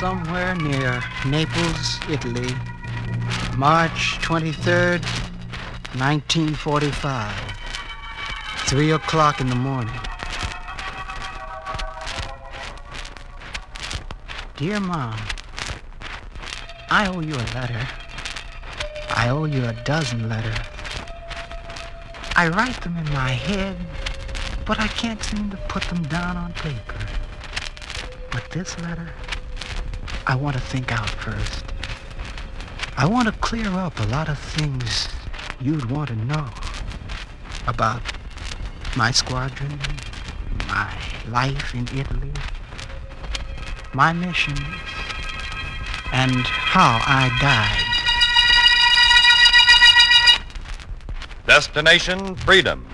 somewhere near Naples, Italy, March 23rd, 1945, 3 o'clock in the morning. Dear Mom, I owe you a letter. I owe you a dozen letters. I write them in my head, but I can't seem to put them down on paper. But this letter, I want to think out first. I want to clear up a lot of things you'd want to know about my squadron, my life in Italy, my mission, and how I died. Destination Freedom.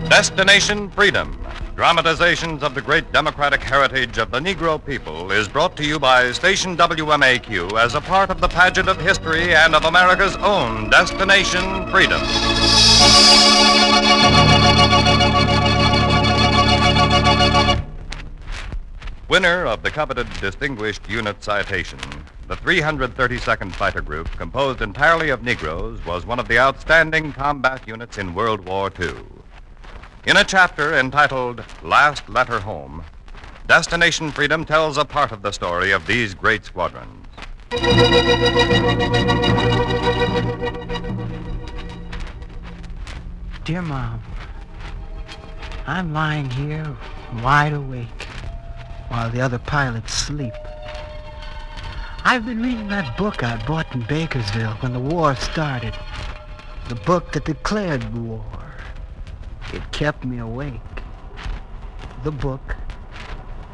Destination Freedom, dramatizations of the great democratic heritage of the Negro people, is brought to you by Station WMAQ as a part of the pageant of history and of America's own Destination Freedom. Winner of the coveted Distinguished Unit Citation, the 332nd Fighter Group, composed entirely of Negroes, was one of the outstanding combat units in World War II. In a chapter entitled Last Letter Home, Destination Freedom tells a part of the story of these great squadrons. Dear Mom, I'm lying here wide awake while the other pilots sleep. I've been reading that book I bought in Bakersville when the war started. The book that declared the war. It kept me awake. The book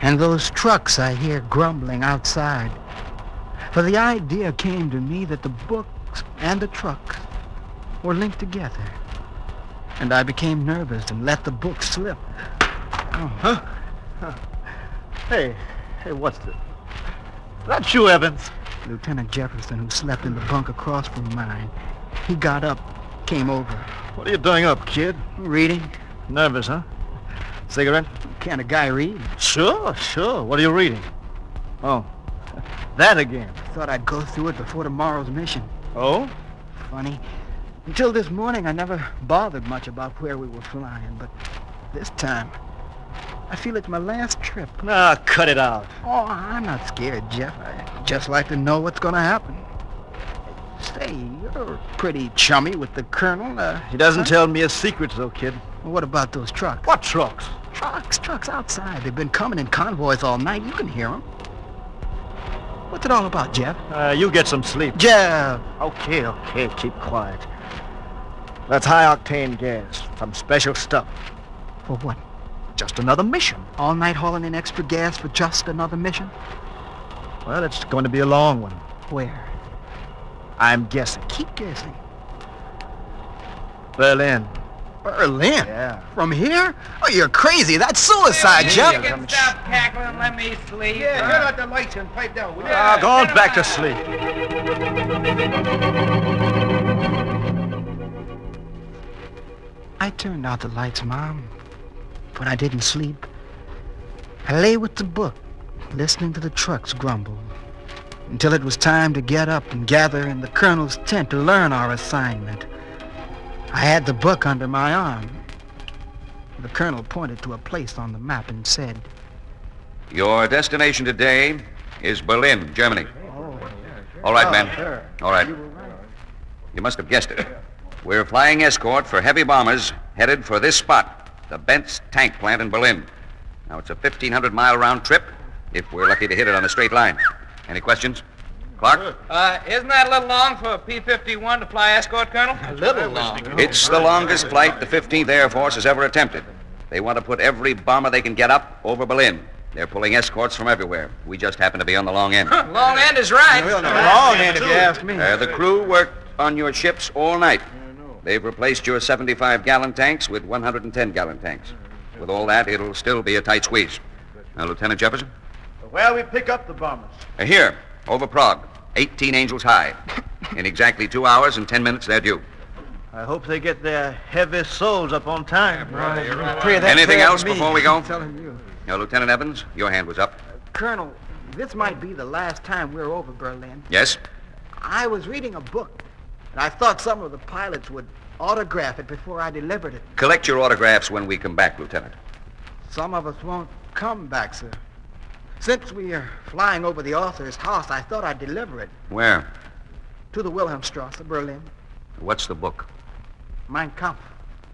and those trucks I hear grumbling outside. For the idea came to me that the books and the trucks were linked together. And I became nervous and let the book slip. Huh? Hey, what's this? That's you, Evans. Lieutenant Jefferson, who slept in the bunk across from mine. He got up, came over. What are you doing up, kid? Reading. Nervous, huh? Cigarette? Can a guy read? Sure. What are you reading? Oh, that again. Thought I'd go through it before tomorrow's mission. Oh? Funny. Until this morning, I never bothered much about where we were flying, but this time, I feel it's my last trip. Nah, cut it out. Oh, I'm not scared, Jeff. I just like to know what's going to happen. Say, you're pretty chummy with the colonel. He doesn't tell me his secrets, though, kid. Well, what about those trucks? What trucks? Trucks outside. They've been coming in convoys all night. You can hear them. What's it all about, Jeff? You get some sleep. Jeff! Okay, keep quiet. That's high-octane gas from special stuff. For what? Just another mission. All night hauling in extra gas for just another mission? Well, it's going to be a long one. Where? I'm guessing. Keep guessing. Berlin. Berlin? Yeah. From here? Oh, you're crazy. That's suicide, Jeff. You can stop cackling and let me sleep. Yeah, turn out the lights and pipe down. Will you? Go on back to sleep. I turned out the lights, Mom, but I didn't sleep. I lay with the book, listening to the trucks grumble, until it was time to get up and gather in the colonel's tent to learn our assignment. I had the book under my arm. The colonel pointed to a place on the map and said, "Your destination today is Berlin, Germany." All right, men. All right. You must have guessed it. We're flying escort for heavy bombers headed for this spot, the Bentz tank plant in Berlin. Now, it's a 1,500-mile round trip if we're lucky to hit it on a straight line. Any questions? Clark? Isn't that a little long for a P-51 to fly escort, Colonel? A little long. It's the longest flight the 15th Air Force has ever attempted. They want to put every bomber they can get up over Berlin. They're pulling escorts from everywhere. We just happen to be on the long end. Long end is right. long end, if you ask me. The crew worked on your ships all night. They've replaced your 75-gallon tanks with 110-gallon tanks. With all that, it'll still be a tight squeeze. Now, Lieutenant Jefferson? Where we pick up the bombers? Here, over Prague, 18 Angels High. In exactly 2 hours and 10 minutes, they're due. I hope they get their heavy souls up on time. Anything else before we go? Telling you. Now, Lieutenant Evans, your hand was up. Colonel, this might be the last time we're over Berlin. Yes? I was reading a book, and I thought some of the pilots would autograph it before I delivered it. Collect your autographs when we come back, Lieutenant. Some of us won't come back, sir. Since we are flying over the author's house, I thought I'd deliver it Where? to the Wilhelmstrasse, Berlin. What's the book? Mein Kampf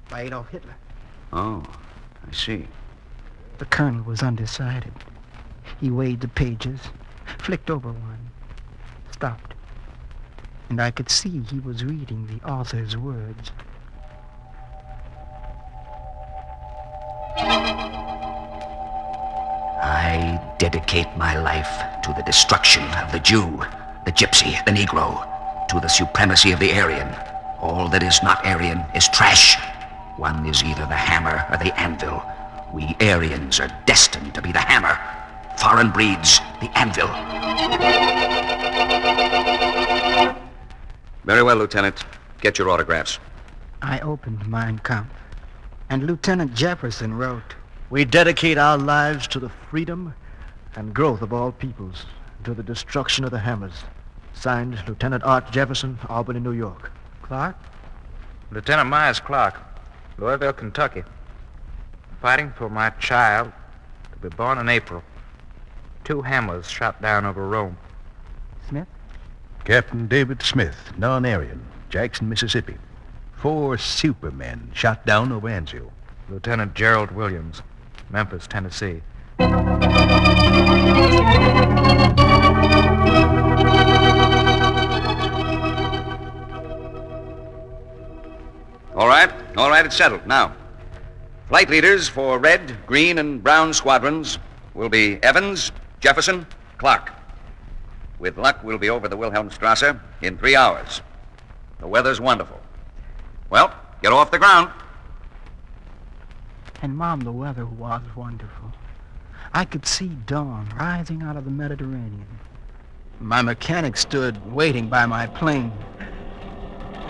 by Adolf Hitler. Oh, I see. The colonel was undecided. He weighed the pages, flicked over one, stopped. And I could see he was reading the author's words. I dedicate my life to the destruction of the Jew, the Gypsy, the Negro, to the supremacy of the Aryan. All that is not Aryan is trash. One is either the hammer or the anvil. We Aryans are destined to be the hammer. Foreign breeds, the anvil. Very well, Lieutenant. Get your autographs. I opened Mein Kampf, and Lieutenant Jefferson wrote, We dedicate our lives to the freedom and growth of all peoples, to the destruction of the hammers. Signed, Lieutenant Art Jefferson, Albany, New York. Clark? Lieutenant Myers Clark, Louisville, Kentucky. Fighting for my child to be born in April. 2 hammers shot down over Rome. Smith? Captain David Smith, non-Aryan, Jackson, Mississippi. 4 supermen shot down over Anzio. Lieutenant Gerald Williams, Memphis, Tennessee. All right, it's settled. Now, flight leaders for red, green, and brown squadrons will be Evans, Jefferson, Clark. With luck, we'll be over the Wilhelmstrasse in 3 hours. The weather's wonderful. Well, get off the ground. And, Mom, the weather was wonderful. I could see dawn rising out of the Mediterranean. My mechanic stood waiting by my plane.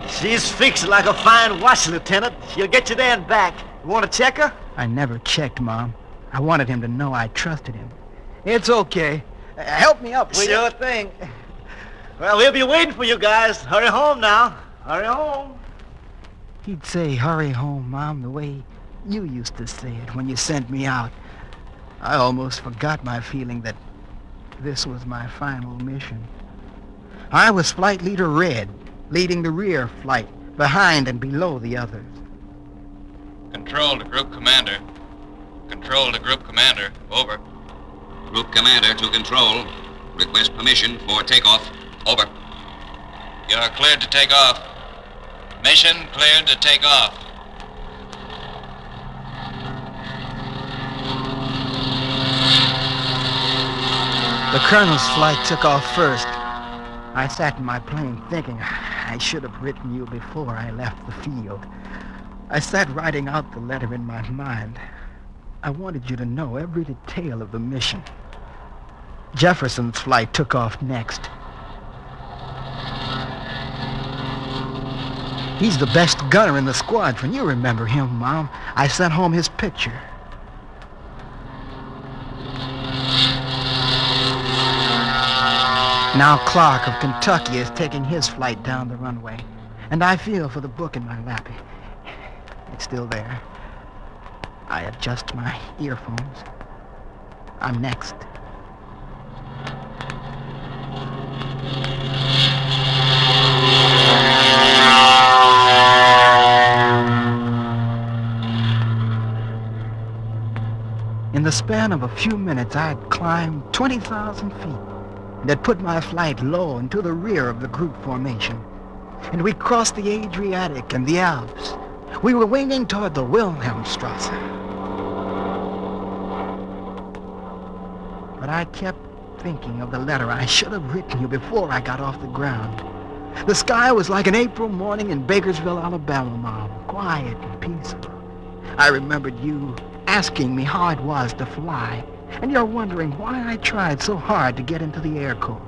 She's fixed like a fine watch, Lieutenant. She'll get you there and back. You want to check her? I never checked, Mom. I wanted him to know I trusted him. It's okay. Help me up, will you? Sure thing. Well, we'll be waiting for you guys. Hurry home now. Hurry home. He'd say, hurry home, Mom, the way you used to say it when you sent me out. I almost forgot my feeling that this was my final mission. I was Flight Leader Red, leading the rear flight, behind and below the others. Control to Group Commander. Control to Group Commander. Over. Group Commander to Control. Request permission for takeoff. Over. You're cleared to take off. Mission cleared to take off. The colonel's flight took off first. I sat in my plane thinking I should have written you before I left the field. I sat writing out the letter in my mind. I wanted you to know every detail of the mission. Jefferson's flight took off next. He's the best gunner in the squadron. You remember him, Mom. I sent home his picture. Now Clark of Kentucky is taking his flight down the runway. And I feel for the book in my lap. It's still there. I adjust my earphones. I'm next. In the span of a few minutes, I'd climbed 20,000 feet. That put my flight low and to the rear of the group formation. And we crossed the Adriatic and the Alps. We were winging toward the Wilhelmstrasse. But I kept thinking of the letter I should have written you before I got off the ground. The sky was like an April morning in Bakersville, Alabama, Mom. Quiet and peaceful. I remembered you asking me how it was to fly. And you're wondering why I tried so hard to get into the Air Corps.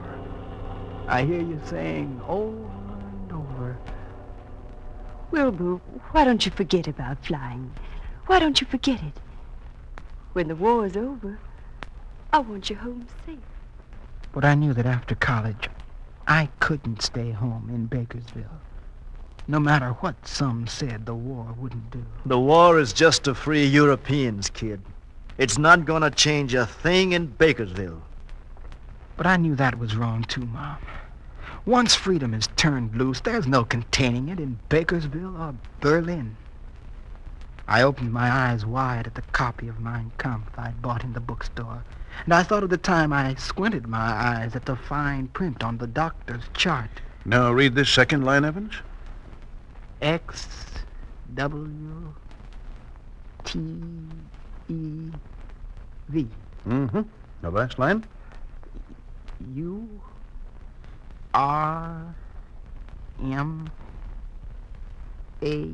I hear you saying over and over, Wilbur, why don't you forget about flying? Why don't you forget it? When the war's over, I want you home safe. But I knew that after college, I couldn't stay home in Bakersville. No matter what some said the war wouldn't do. The war is just to free Europeans, kid. It's not gonna change a thing in Bakersville. But I knew that was wrong too, Mom. Once freedom is turned loose, there's no containing it in Bakersville or Berlin. I opened my eyes wide at the copy of Mein Kampf I'd bought in the bookstore, and I thought of the time I squinted my eyes at the fine print on the doctor's chart. Now read this second line, Evans. X, W, T, E, V. Mm-hmm. The last line? U, R, M, A,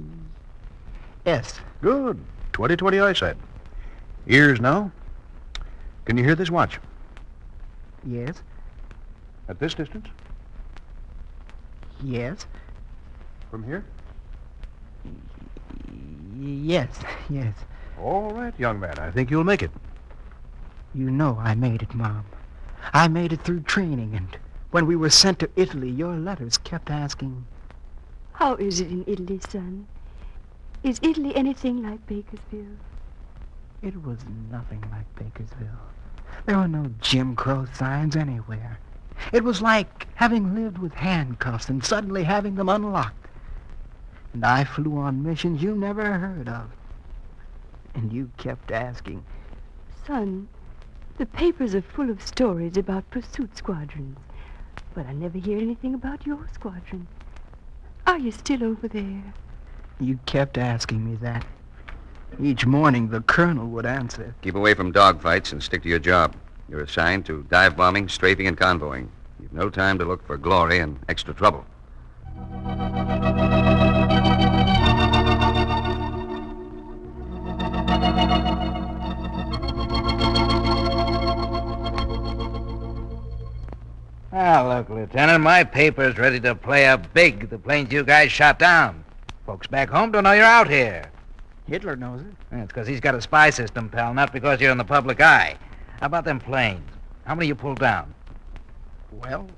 S. Good. 20/20 eyesight. Ears now. Can you hear this watch? Yes, At this distance? yes, From here? yes, yes. All right, young man. I think you'll make it. You know I made it, Mom. I made it through training, and when we were sent to Italy, your letters kept asking, How is it in Italy, son? Is Italy anything like Bakersville? it was nothing like Bakersville. There were no Jim Crow signs anywhere. It was like having lived with handcuffs and suddenly having them unlocked. And I flew on missions you never heard of. And you kept asking, Son, the papers are full of stories about pursuit squadrons, but I never hear anything about your squadron. Are you still over there? you kept asking me that. Each morning the colonel would answer, Keep away from dogfights and stick to your job. You're assigned to dive bombing, strafing, and convoying. You've no time to look for glory and extra trouble. Ah, look, Lieutenant, my paper's ready to play up big the planes you guys shot down. Folks back home don't know you're out here. Hitler knows it. It's because he's got a spy system, pal, not because you're in the public eye. How about them planes? How many you pulled down? Well,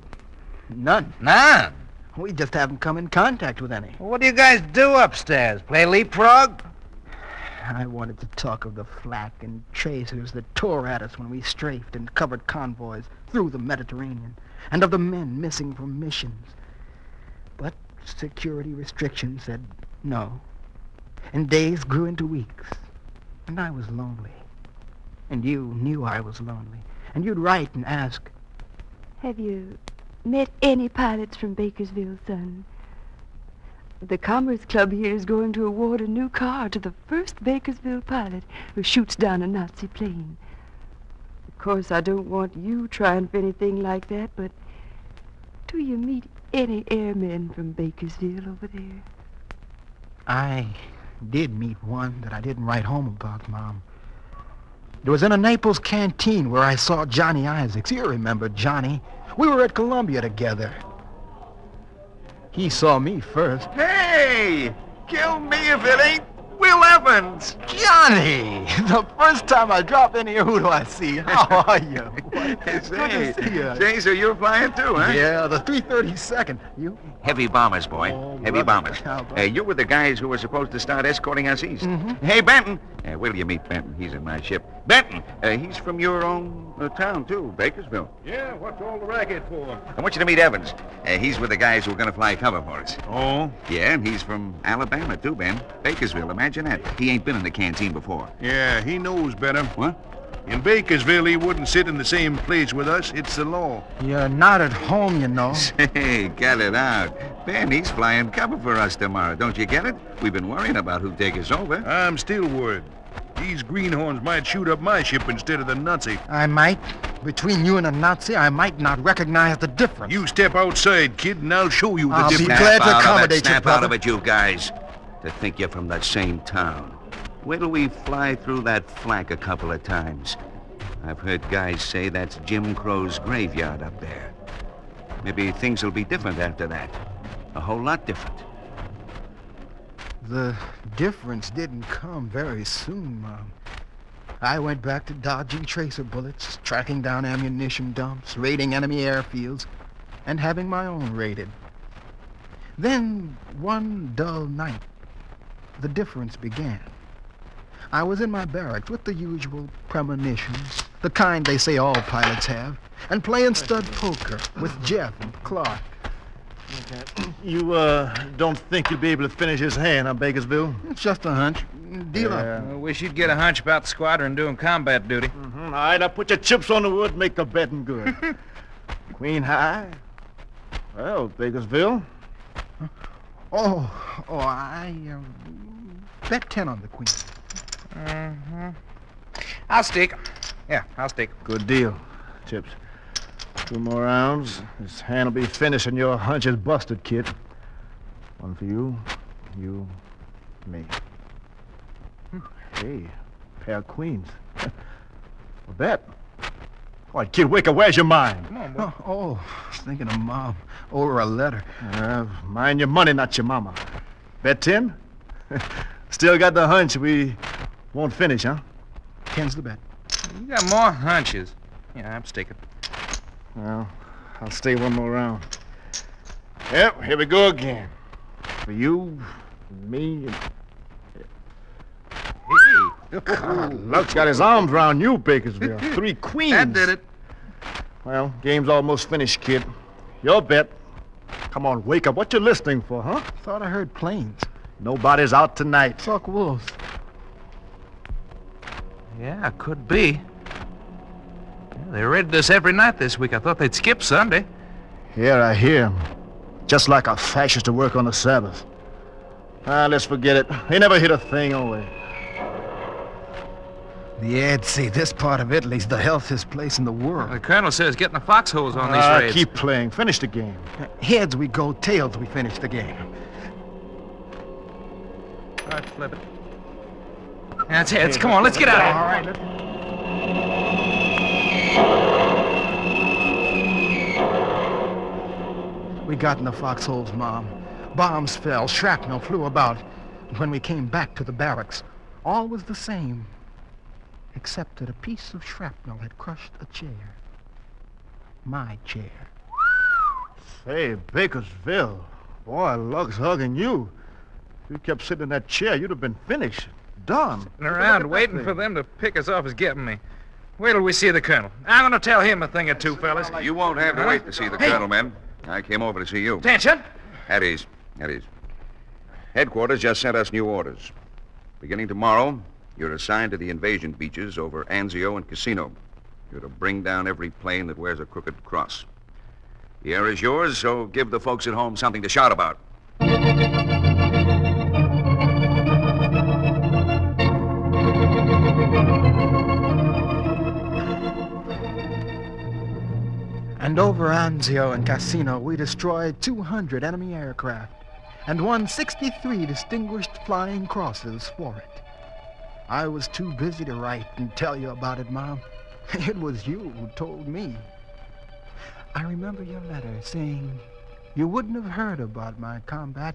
none. None. We just haven't come in contact with any. Well, what do you guys do upstairs? Play leapfrog? I wanted to talk of the flak and tracers that tore at us when we strafed and covered convoys through the Mediterranean, and of the men missing from missions. But security restrictions said no, and days grew into weeks, and I was lonely. And you knew I was lonely, and you'd write and ask, Have you met any pilots from Bakersville, son? The Commerce Club here is going to award a new car to the first Bakersville pilot who shoots down a Nazi plane. Of course, I don't want you trying for anything like that, but do you meet any airmen from Bakersville over there? I did meet one that I didn't write home about, Mom. It was in a Naples canteen where I saw Johnny Isaacs. You remember Johnny. We were at Columbia together. He saw me first. Hey! Kill me if it ain't Will Evans! Johnny! The first time I drop in here, who do I see? How are you? It's good to see you. Say, so you're flying too, huh? Yeah, the 332nd. You? Heavy bombers, boy. Oh, Heavy brother. bombers. How about- You were the guys who were supposed to start escorting us east. Mm-hmm. Hey, Benton. Where do you meet Benton? He's in my ship. Benton, he's from your own town, too, Bakersville. Yeah, what's all the racket for? I want you to meet Evans. He's with the guys who are going to fly cover for us. Oh? Yeah, and he's from Alabama, too, Ben. Bakersville, imagine that. He ain't been in the canteen before. Yeah, he knows better. What? In Bakersville, he wouldn't sit in the same place with us. It's the law. You're not at home, you know. Hey, get it out. Ben, he's flying cover for us tomorrow. Don't you get it? We've been worrying about who'd take us over. I'm still worried. These greenhorns might shoot up my ship instead of the Nazi. I might. Between you and a Nazi, I might not recognize the difference. You step outside, kid, and I'll show you the I'll be difference. glad to Snap out of accommodate it, you, snap brother. out of it, you guys. To think you're from that same town. Wait till we fly through that flak a couple of times. I've heard guys say that's Jim Crow's graveyard up there. Maybe things will be different after that. A whole lot different. The difference didn't come very soon, Mom. I went back to dodging tracer bullets, tracking down ammunition dumps, raiding enemy airfields, and having my own raided. Then, one dull night, the difference began. I was in my barracks with the usual premonitions, the kind they say all pilots have, and playing stud poker with Jeff and Clark. You, don't think you'll be able to finish his hand on Bakersville? It's just a hunch. Deal up. I wish you'd get a hunch about the squadron doing combat duty. Mm-hmm. All right, now put your chips on the wood, make the betting good. Queen high? Well, Bakersville. I bet 10 on the Queen. Mm-hmm. I'll stick. Yeah, I'll stick. Good deal, Chips. 2 more rounds. This hand will be finished and your hunch is busted, kid. One for you, me. Hey, pair of queens. A bet. All right, kid, wake up. Where's your mind? Come on, boy. I was thinking of Mom over a letter. Mind your money, not your mama. Bet 10? Still got the hunch we won't finish, huh? 10's the bet. You got more hunches. Yeah, I'm sticking. Well, I'll stay one more round. Yep, here we go again. For you, me, and... Hey! God, Luck's got his arms around you, Bakersville. 3 queens. That did it. Well, game's almost finished, kid. Your bet. Come on, wake up. What you listening for, huh? Thought I heard planes. Nobody's out tonight. Talk wolves. Yeah, could be. Yeah, they raided us every night this week. I thought they'd skip Sunday. Yeah, I hear 'em. Just like a fascist to work on the Sabbath. Let's forget it. They never hit a thing away. The ads say this part of Italy's the healthiest place in the world. The colonel says getting the foxholes on these raids. Keep playing. Finish the game. Heads we go, tails we finish the game. All right, flip it. That's heads. Come on, let's get out of here. All right, let's... We got in the foxholes, Mom. Bombs fell, shrapnel flew about. When we came back to the barracks, all was the same, except that a piece of shrapnel had crushed a chair. My chair. Say, Bakersville. Boy, luck's hugging you. If you kept sitting in that chair, you'd have been finished. Done. Sitting around waiting for them to pick us off as getting me. Wait till we see the colonel. I'm going to tell him a thing or two, fellas. You won't have to wait to see the colonel, men. I came over to see you. Attention! At ease. Headquarters just sent us new orders. Beginning tomorrow, you're assigned to the invasion beaches over Anzio and Casino. You're to bring down every plane that wears a crooked cross. The air is yours, so give the folks at home something to shout about. And over Anzio and Casino, we destroyed 200 enemy aircraft and won 63 distinguished flying crosses for it. I was too busy to write and tell you about it, Mom. It was you who told me. I remember your letter saying you wouldn't have heard about my combat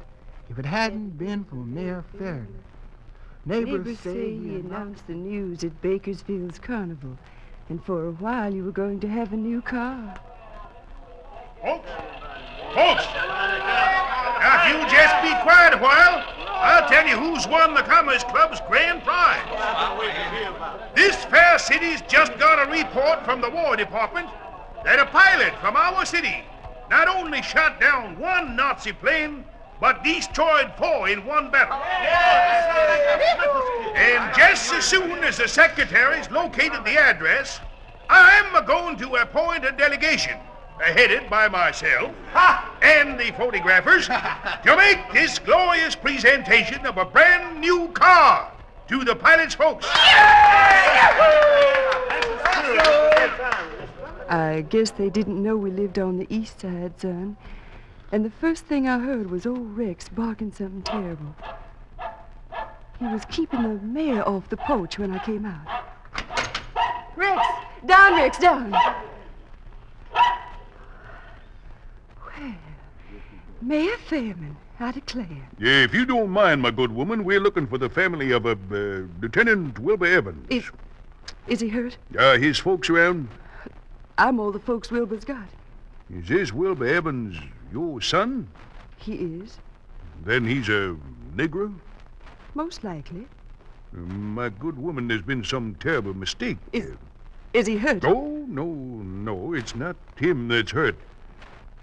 if it hadn't been for mere fairness. Neighbors say you announced the news at Bakersfield's carnival, and for a while you were going to have a new car. Folks! Now, if you just be quiet a while, I'll tell you who's won the Commerce Club's grand prize. This fair city's just got a report from the War Department that a pilot from our city not only shot down 1 Nazi plane, but destroyed 4 in one battle. And just as soon as the secretaries located the address, I'm going to appoint a delegation, headed by myself and the photographers, to make this glorious presentation of a brand new car to the pilots' folks. I guess they didn't know we lived on the east side, son. And the first thing I heard was old Rex barking something terrible. He was keeping the mare off the porch when I came out. Rex! Down, Rex, down! Well, Mayor Fairman, I declare. Yeah, if you don't mind, my good woman, we're looking for the family of a Lieutenant Wilbur Evans. Is he hurt? His folks around? I'm all the folks Wilbur's got. Is this Wilbur Evans your son? He is. Then he's a Negro? Most likely. My good woman, there's been some terrible mistake. Is he hurt? Oh, no, it's not him that's hurt.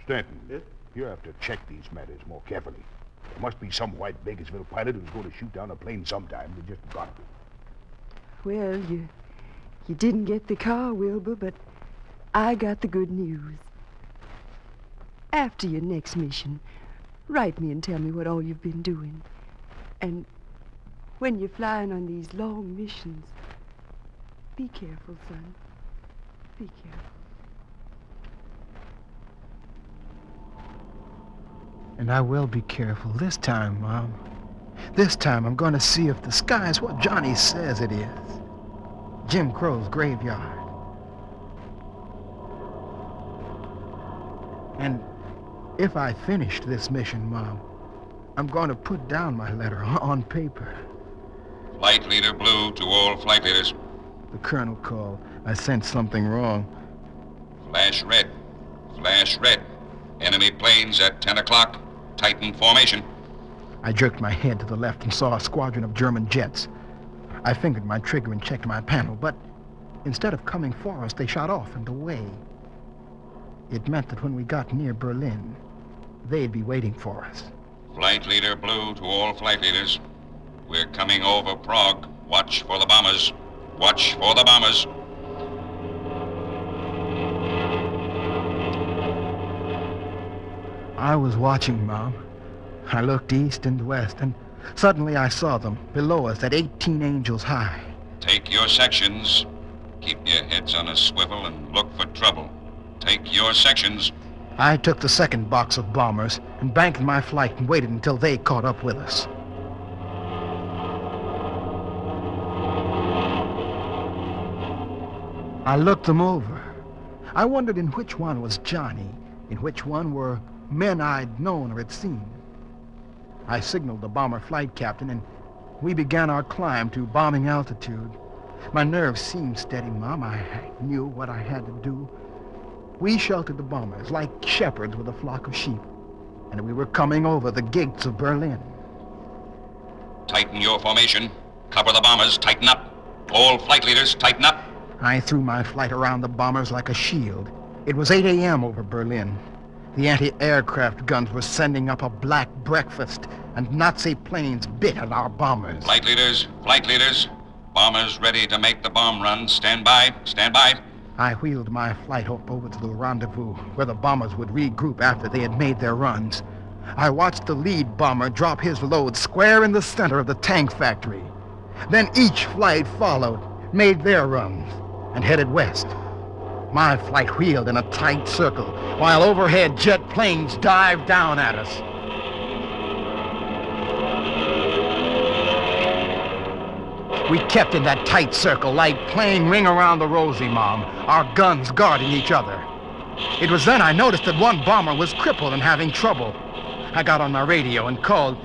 Stanton, you have to check these matters more carefully. There must be some white Bakersville pilot who's going to shoot down a plane sometime. They just got to. Well, you didn't get the car, Wilbur, but I got the good news. After your next mission, write me and tell me what all you've been doing. And when you're flying on these long missions, be careful, son. Be careful. And I will be careful this time, Mom. This time I'm going to see if the sky is what Johnny says it is. Jim Crow's graveyard. And if I finished this mission, Mom, I'm going to put down my letter on paper. Flight Leader Blue to all flight leaders. The colonel called. I sensed something wrong. Flash red. Flash red. Enemy planes at 10 o'clock. Titan formation. I jerked my head to the left and saw a squadron of German jets. I fingered my trigger and checked my panel, but instead of coming for us, they shot off and away. It meant that when we got near Berlin, they'd be waiting for us. Flight Leader Blue to all flight leaders. We're coming over Prague. Watch for the bombers. Watch for the bombers. I was watching, Mom. I looked east and west, and suddenly I saw them below us at 18 angels high. Take your sections. Keep your heads on a swivel and look for trouble. Take your sections. I took the second box of bombers and banked my flight and waited until they caught up with us. I looked them over. I wondered in which one was Johnny, in which one were men I'd known or had seen. I signaled the bomber flight captain, and we began our climb to bombing altitude. My nerves seemed steady, Mom. I knew what I had to do. We sheltered the bombers like shepherds with a flock of sheep, and we were coming over the gates of Berlin. Tighten your formation. Cover the bombers. Tighten up. All flight leaders, tighten up. I threw my flight around the bombers like a shield. It was 8 a.m. over Berlin. The anti-aircraft guns were sending up a black breakfast, and Nazi planes bit at our bombers. Flight leaders, bombers ready to make the bomb run. Stand by, stand by. I wheeled my flight up over to the rendezvous, where the bombers would regroup after they had made their runs. I watched the lead bomber drop his load square in the center of the tank factory. Then each flight followed, made their runs, and headed west. My flight wheeled in a tight circle, while overhead jet planes dived down at us. We kept in that tight circle, like playing Ring Around the Rosie, Mom, our guns guarding each other. It was then I noticed that one bomber was crippled and having trouble. I got on my radio and called.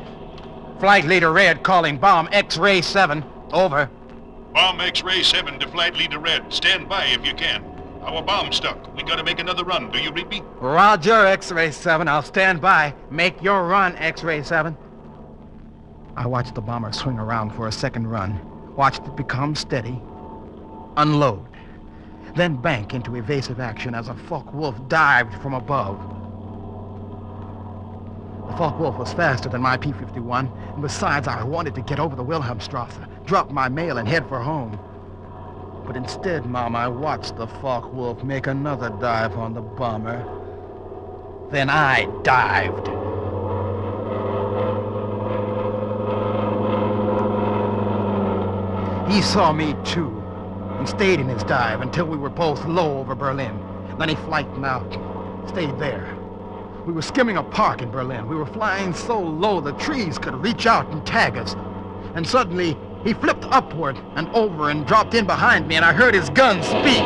Flight Leader Red calling bomb X-Ray 7. Over. Bomb X-Ray 7 to Flight Leader Red. Stand by if you can. Our bomb's stuck. We gotta make another run. Do you read me? Roger, X-Ray 7. I'll stand by. Make your run, X-Ray 7. I watched the bomber swing around for a second run. Watched it become steady. Unload. Then bank into evasive action as a Focke-Wulf dived from above. The Focke-Wulf was faster than my P-51, and besides, I wanted to get over the Wilhelmstrasse, drop my mail, and head for home. But instead, Mom, I watched the Focke-Wulf make another dive on the bomber. Then I dived. He saw me, too, and stayed in his dive until we were both low over Berlin. Then he flightened out, stayed there. We were skimming a park in Berlin. We were flying so low the trees could reach out and tag us. And suddenly, he flipped upward and over and dropped in behind me, and I heard his gun speak.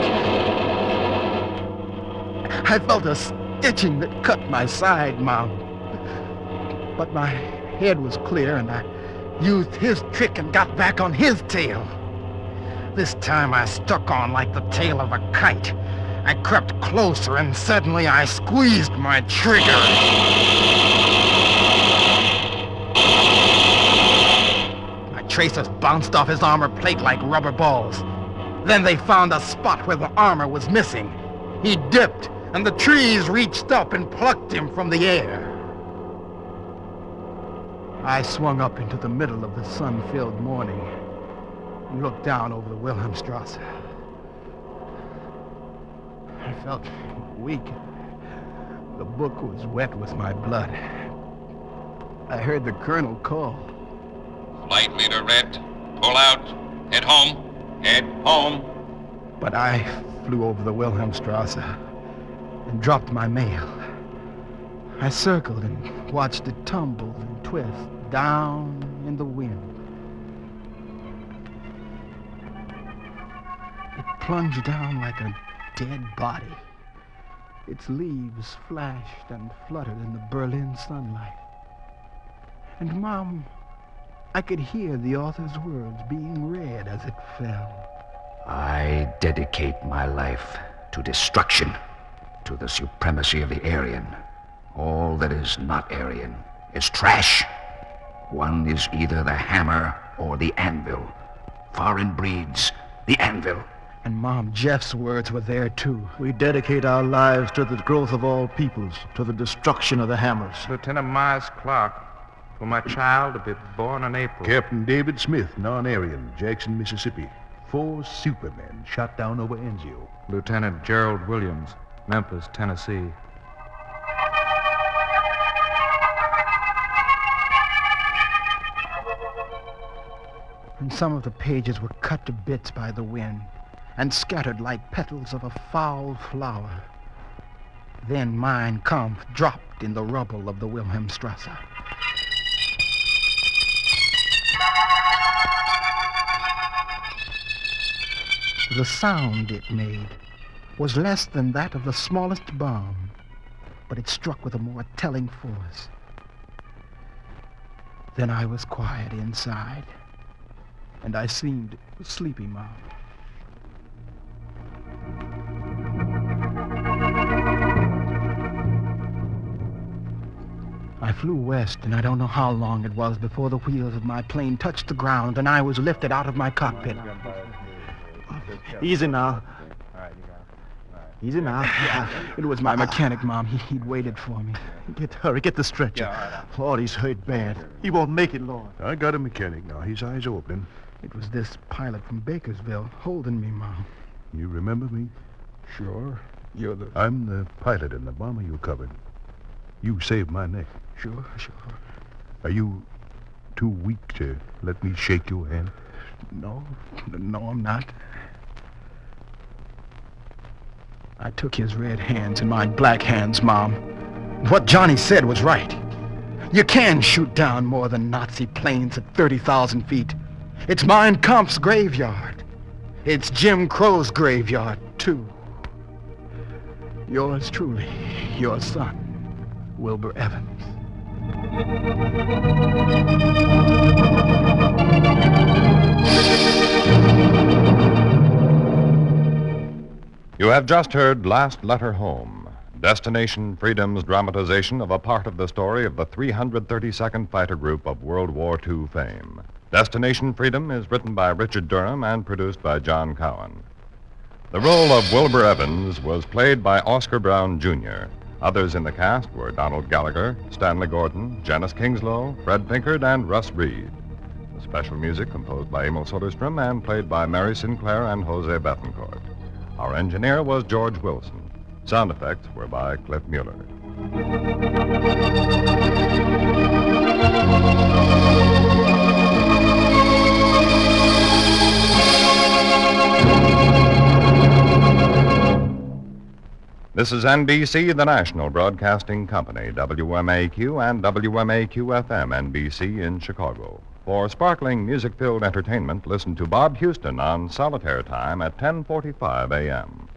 I felt a stitching that cut my side, Mom. But my head was clear, and I used his trick and got back on his tail. This time I stuck on like the tail of a kite. I crept closer, and suddenly I squeezed my trigger. My tracers bounced off his armor plate like rubber balls. Then they found a spot where the armor was missing. He dipped, and the trees reached up and plucked him from the air. I swung up into the middle of the sun-filled morning and looked down over the Wilhelmstrasse. I felt weak. The book was wet with my blood. I heard the colonel call. Flight leader red. Pull out. Head home. Head home. But I flew over the Wilhelmstrasse and dropped my mail. I circled and watched it tumble and twist down in the wind. It plunged down like a dead body. Its leaves flashed and fluttered in the Berlin sunlight. And, Mom, I could hear the author's words being read as it fell. I dedicate my life to destruction, to the supremacy of the Aryan. All that is not Aryan is trash. One is either the hammer or the anvil. Foreign breeds, the anvil. And, Mom, Jeff's words were there, too. We dedicate our lives to the growth of all peoples, to the destruction of the hammers. Lieutenant Myers Clark, for my child to be born in April. Captain David Smith, non-Aryan, Jackson, Mississippi. 4 supermen shot down over Anzio. Lieutenant Gerald Williams, Memphis, Tennessee. And some of the pages were cut to bits by the wind and scattered like petals of a foul flower. Then Mein Kampf dropped in the rubble of the Wilhelmstrasse. The sound it made was less than that of the smallest bomb, but it struck with a more telling force. Then I was quiet inside, and I seemed sleepy, Mom. I flew west, and I don't know how long it was before the wheels of my plane touched the ground and I was lifted out of my cockpit. Easy now. Easy now. It was my mechanic, Mom. He'd waited for me. Hurry, get the stretcher. Lord, he's hurt bad. He won't make it, Lord. I got a mechanic now. His eyes are opening. It was this pilot from Bakersville holding me, Mom. You remember me? Sure. You're the... I'm the pilot in the bomber you covered. You saved my neck. Sure. Are you too weak to let me shake your hand? No, I'm not. I took his red hands in my black hands, Mom. What Johnny said was right. You can shoot down more than Nazi planes at 30,000 feet. It's Mein Kampf's graveyard. It's Jim Crow's graveyard, too. Yours truly, your son, Wilbur Evans. You have just heard Last Letter Home, Destination Freedom's dramatization of a part of the story of the 332nd Fighter Group of World War II fame. Destination Freedom is written by Richard Durham and produced by John Keown. The role of Wilbur Evans was played by Oscar Brown, Jr. Others in the cast were Donald Gallagher, Stanley Gordon, Janice Kingslow, Fred Pinkard, and Russ Reed. The special music composed by Emil Soderstrom and played by Mary Sinclair and Jose Bethancourt. Our engineer was George Wilson. Sound effects were by Cliff Mueller. This is NBC, the national broadcasting company, WMAQ and WMAQ-FM NBC in Chicago. For sparkling music-filled entertainment, listen to Bob Houston on Solitaire Time at 10:45 a.m.